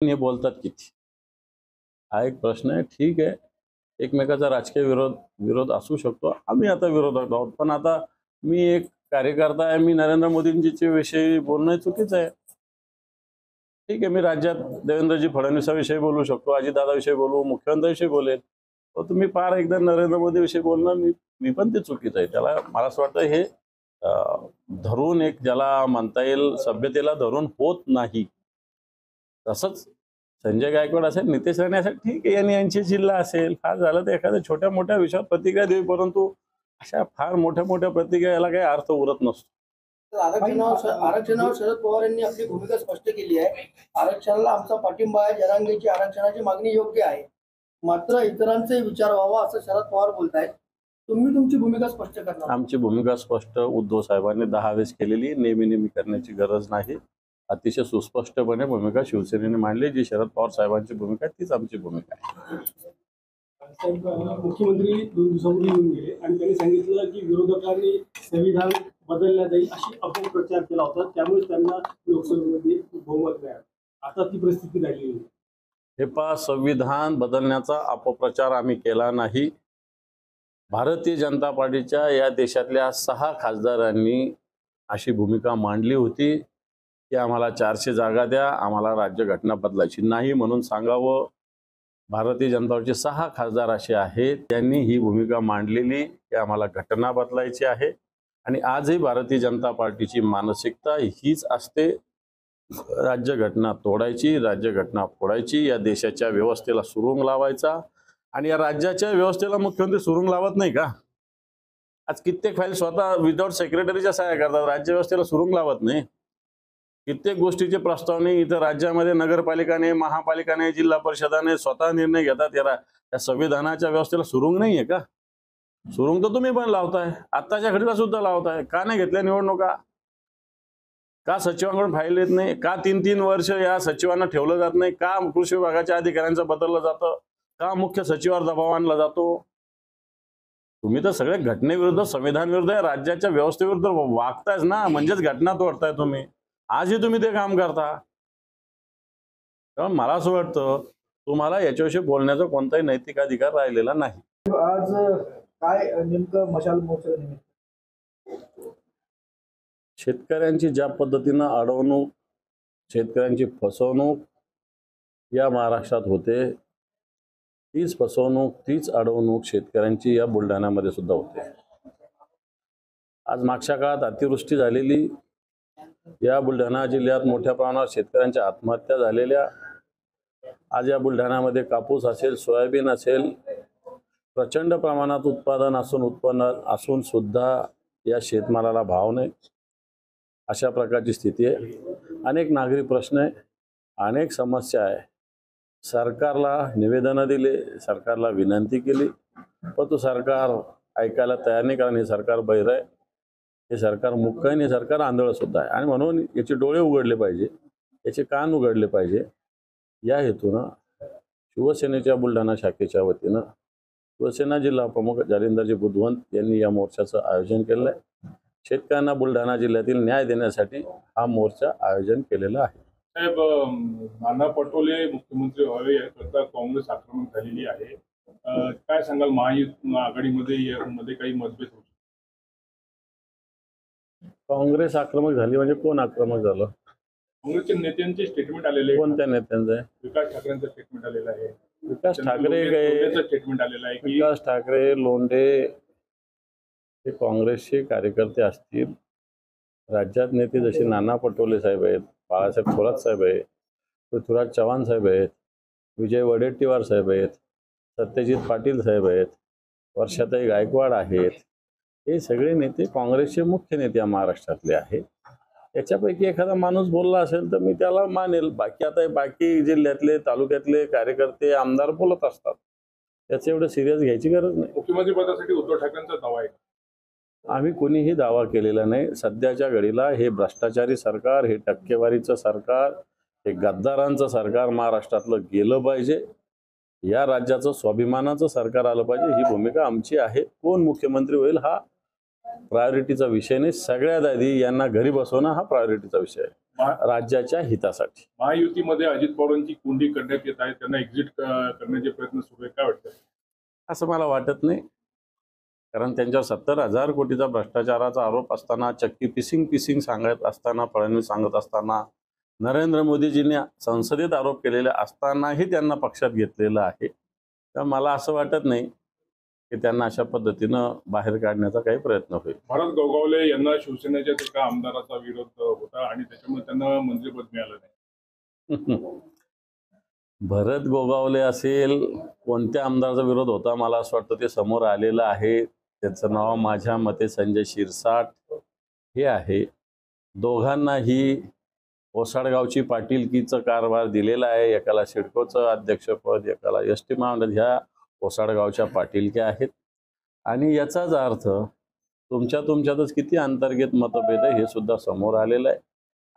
हे बोलतात किती हा एक प्रश्न आहे. ठीक आहे, एकमेकाचा राजकीय विरोध असू शकतो. आम्ही आता विरोधात आहोत, पण आता मी एक कार्यकर्ता आहे, मी नरेंद्र मोदींच्या विषयी बोलणं चुकीचं आहे. ठीक आहे, मी राज्यात देवेंद्रजी फडणवीसाविषयी बोलू शकतो, अजितदादाविषयी बोलू, मुख्यमंत्र्यांविषयी बोलेल. तर तुम्ही फार एकदा नरेंद्र मोदीविषयी बोलणं मी पण ते चुकीचं आहे. त्याला मला असं वाटतं हे धरून एक ज्याला म्हणता येईल सभ्यतेला धरून होत नाही. तसंच संजय गायकवाड असेल, नितेश राणे असेल, ठीक आहे, यांनी यांची जिल्हा असेल, फार झालं तर एखाद्या छोट्या मोठ्या विषयावर प्रतिक्रिया देऊ, परंतु अशा फार मोठ्या मोठ्या प्रतिक्रिया याला काही अर्थ उरत नसतो. आरक्षणावर शरद पवार यांनी आपली भूमिका स्पष्ट केली आहे. आरक्षणाला आमचा पाठिंबा आहे, जरांगेची आरक्षणाची मागणी योग्य आहे, मात्र इतरांचे विचार व्हावा असं शरद पवार बोलतायत. तुम्ही तुमची भूमिका स्पष्ट करणार? आमची भूमिका स्पष्ट उद्धव साहेबांनी 10 वेळेस केलेली, नेहमी करण्याची गरज नाही. अतिशय सुस्पष्टपणे भूमिका शिवसेनेने मांडली. जी शरद पवार साहेबांची भूमिका आहे तीच आमची भूमिका आहे. मुख्यमंत्री 2 दिवसांपूर्वी येऊन गेले आणि त्यांनी सांगितलं की विरोधकांनी संविधान बदलण्यात जाईल अशी अपप्रचार केला होता, त्यामुळे त्यांना लोकसभेमध्ये बहुमत मिळालं. आता ती परिस्थिती राहिली नाही. हे पहा, संविधान बदलण्याचा अपप्रचार आम्ही केला नाही. भारतीय जनता पार्टीच्या या देशातल्या 6 खासदारांनी अशी भूमिका मांडली होती की आम्हाला 400 जागा द्या, आम्हाला राज्यघटना बदलायची नाही म्हणून सांगावं. भारतीय जनता पार्टीचे 6 खासदार असे आहेत त्यांनी ही भूमिका मांडलेली की आम्हाला घटना बदलायची आहे. आणि आजही भारतीय जनता पार्टीची मानसिकता हीच असते, राज्यघटना तोडायची, राज्यघटना फोडायची, या देशाच्या व्यवस्थेला सुरुंग लावायचा. आणि या राज्याच्या व्यवस्थेला मुख्यमंत्री सुरुंग लावत नाही का? आज कित्येक फाईल स्वतः विदाउट सेक्रेटरीच्या सह्या करतात, राज्य व्यवस्थेला सुरुंग लावत नाही. कित्येक गोष्टीचे प्रस्तावने इथं राज्यामध्ये नगरपालिकाने, महापालिकाने, जिल्हा परिषदाने स्वतः निर्णय घेतात. या संविधानाच्या व्यवस्थेला सुरुंग नाहीये का? सुरुंग तर तुम्ही पण लावताय, आत्ताच्या घडीला सुद्धा लावताय. का नाही घेतल्या निवडणुका? का सचिवांकडून फाईल येत नाही? का 3-3 वर्ष या सचिवांना ठेवलं जात नाही? का कृषी विभागाच्या अधिकाऱ्यांचं बदललं जातं? का मुख्य सचिवावर दबाव आणला जातो? तुम्ही तर सगळे घटनेविरुद्ध, संविधान विरुद्ध, राज्याच्या व्यवस्थेविरुद्ध वागतायच ना, म्हणजेच घटना तोडताय तुम्ही. आजही तुम्ही ते काम करता. तेव्हा मला असं वाटतं तुम्हाला याच्याविषयी बोलण्याचा कोणताही नैतिक अधिकार राहिलेला नाही. आज काय नेमकं मशाल मोर्चा निमित्त शेतकऱ्यांची ज्या पद्धतीनं अडवणूक, शेतकऱ्यांची फसवणूक या महाराष्ट्रात होते, तीच फसवणूक, तीच अडवणूक शेतकऱ्यांची या बुलढाण्यामध्ये सुद्धा होते. आज मागच्या काळात अतिवृष्टी झालेली, या बुलढाणा जिल्ह्यात मोठ्या प्रमाणावर शेतकऱ्यांच्या आत्महत्या झालेल्या. आज या बुलढाण्यामध्ये कापूस असेल, सोयाबीन असेल, प्रचंड प्रमाणात उत्पन्न असून सुद्धा या शेतमालाला भाव नाही, अशा प्रकारची स्थिती आहे. अनेक नागरी प्रश्न आहे, अनेक समस्या आहे. सरकारला निवेदनं दिले, सरकारला विनंती केली, पण तो सरकार ऐकायला तयार नाही. कारण हे सरकार बहिर आहे, हे सरकार मूक आहे, हे सरकार आंधळ सुद्धा आहे. आणि म्हणून याचे डोळे उघडले पाहिजे, याचे कान उघडले पाहिजे. या हेतूनं शिवसेनेच्या बुलढाणा शाखेच्या वतीनं शिवसेना जिल्हा प्रमुख जालिंदरजी बुधवंत यांनी या मोर्चाचं आयोजन केलं आहे. शेतकऱ्यांना बुलढाणा जिल्ह्यातील न्याय देण्यासाठी हा मोर्चा आयोजन केलेला आहे. साहेब, नाना पटोले मुख्यमंत्री व्हावे याकरता काँग्रेस आक्रमक झालेली आहे. काय सांगाल, महायुती आघाडीमध्ये काही मतभेद होऊ शकतो? काँग्रेस आक्रमक झाली म्हणजे कोण आक्रमक झालं? काँग्रेसच्या नेत्यांचे स्टेटमेंट आलेले आहे. कोणत्या नेत्यांचं आहे? विकास ठाकरेंचं स्टेटमेंट आलेलं आहे. विकास ठाकरे गए, स्टेटमेंट आलेलं आहे की विकास ठाकरे, लोंढे हे काँग्रेसचे कार्यकर्ते असतील. राज्यात नेते जसे नाना पटोले साहेब आहेत, बाळासाहेब थोरात साहेब आहेत, पृथ्वीराज चव्हाण साहेब आहेत, विजय वडेट्टीवार साहेब आहेत, सत्यजित पाटील साहेब आहेत, वर्षाताई गायकवाड आहेत. हे सगळे नेते काँग्रेसचे मुख्य नेते महाराष्ट्रातले आहेत. याच्यापैकी एखादा माणूस बोलला असेल तर मी त्याला मानेल. बाकी जिल्ह्यातले, तालुक्यातले कार्यकर्ते, आमदार बोलत असतात, त्याचं एवढं सिरियस घ्यायची गरज नाही. मुख्यमंत्री पदासाठी उद्धव ठाकरेंचा दावा आहे? आम्ही कोणीही दावा केलेला नाही. सध्याच्या घडीला हे भ्रष्टाचारी सरकार, हे टक्केवारीचं सरकार, हे गद्दारांचं सरकार महाराष्ट्रातलं गेलं पाहिजे. या राज्याचं स्वाभिमानाचं सरकार आलं पाहिजे, ही भूमिका आमची आहे. कोण मुख्यमंत्री होईल हा प्रायोरिटीचा विषय नाही. सगळ्यात आधी यांना घरी बसवणं हा प्रायोरिटीचा विषय आहे. राज्याच्या हितासाठी. महायुतीमध्ये अजित पवारांची कोंडी करण्यात येत आहे, त्यांना एक्झिट करण्याचे प्रयत्न सुरू आहेत, काय वाटतं? असं मला वाटत नाही, कारण त्यांच्यावर 70,000 कोटीचा भ्रष्टाचाराचा आरोप असताना, चक्की पिसिंग सांगत असताना, फडणवीस सांगत असताना, नरेंद्र मोदीजींनी संसदेत आरोप केलेले असतानाही त्यांना पक्षात घेतलेलं आहे. तर मला असं वाटत नाही की त्यांना अशा पद्धतीनं बाहेर काढण्याचा काही प्रयत्न होईल. भरत गोगावले यांना शिवसेनेच्या एका आमदाराचा विरोध होता आणि त्याच्यामुळे त्यांना मंत्रिपद मिळालं नाही. भरत गोगावले असेल, कोणत्या आमदाराचा विरोध होता मला असं वाटतं ते समोर आलेलं आहे. त्याचं नाव माझ्या मते संजय शिरसाट हे आहे. दोघांनाही ओसाडगावची पाटीलकीचं कारभार दिलेला आहे. एकाला सिडकोचं अध्यक्षपद, एकाला एस.टी. महामंडळ, ह्या ओसाडगावच्या पाटीलक्या आहेत. आणि याचाच अर्थ तुमच्यातच किती अंतर्गत मतभेद आहे हे सुद्धा समोर आलेलं आहे.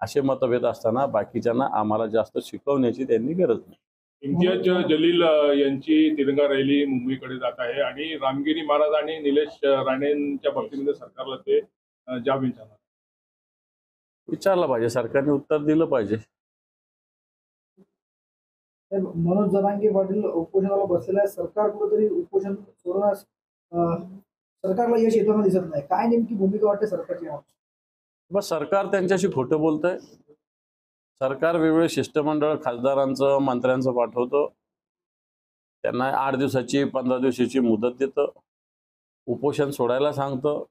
असे मतभेद असताना बाकीच्यांना आम्हाला जास्त शिकवण्याची त्यांनी गरज नाही. इम्तियाज जलील यांची तिरंगा रॅली मुंबईकडे जात आहे आणि रामगिरी महाराज आणि निलेश राणेंच्या बाबतीमध्ये सरकारला ते जाब विचारणार. विचारलं पाहिजे, सरकारने उत्तर दिलं पाहिजे. मनोज जरांगे पाटील उपोषणाला बसलेला आहे. सरकार कुठेतरी उपोषण सोडवण्यास सरकारला यश येताना दिसत नाही. काय नेमकी भूमिका वाटते सरकारची? बस सरकार त्यांच्याशी खोटं बोलतंय. सरकार वेगवेगळे शिष्टमंडळ खासदारांचं, मंत्र्यांचं पाठवतं, त्यांना 8 दिवसाची 15 दिवसाची मुदत देतं, उपोषण सोडायला सांगतं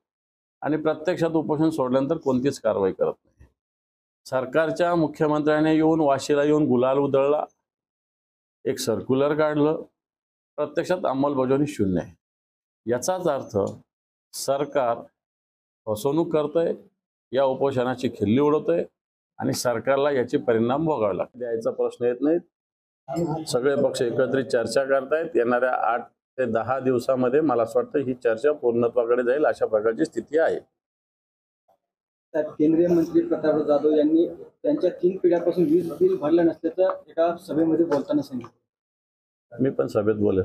आणि प्रत्यक्षात उपोषण सोडल्यानंतर कोणतीच कारवाई करत नाही. सरकारच्या मुख्यमंत्र्याने येऊन वाशीला येऊन गुलाल उधळला, एक सर्क्युलर काढलं, प्रत्यक्षात अंमलबजावणी शून्य आहे. याचाच अर्थ सरकार फसवणूक करतंय, या उपोषणाची खिल्ली उडवतंय आणि सरकारला याचे परिणाम भोगावे लागतात. द्यायचा प्रश्न येत नाहीत. सगळे पक्ष एकत्रित चर्चा करतायत. येणाऱ्या 8 ते 10 दिवसामध्ये मला असं वाटतं ही चर्चा पूर्णत्वाकडे जाईल, अशा प्रकारची स्थिती आहे. केंद्रीय मंत्री प्रतापराव जाधव यांनी त्यांच्या 3 पिढ्यापासून वीज बिल भरलं नसल्याचं एका सभेमध्ये बोलताना सांगितलं. मी पण सभेत बोलेल.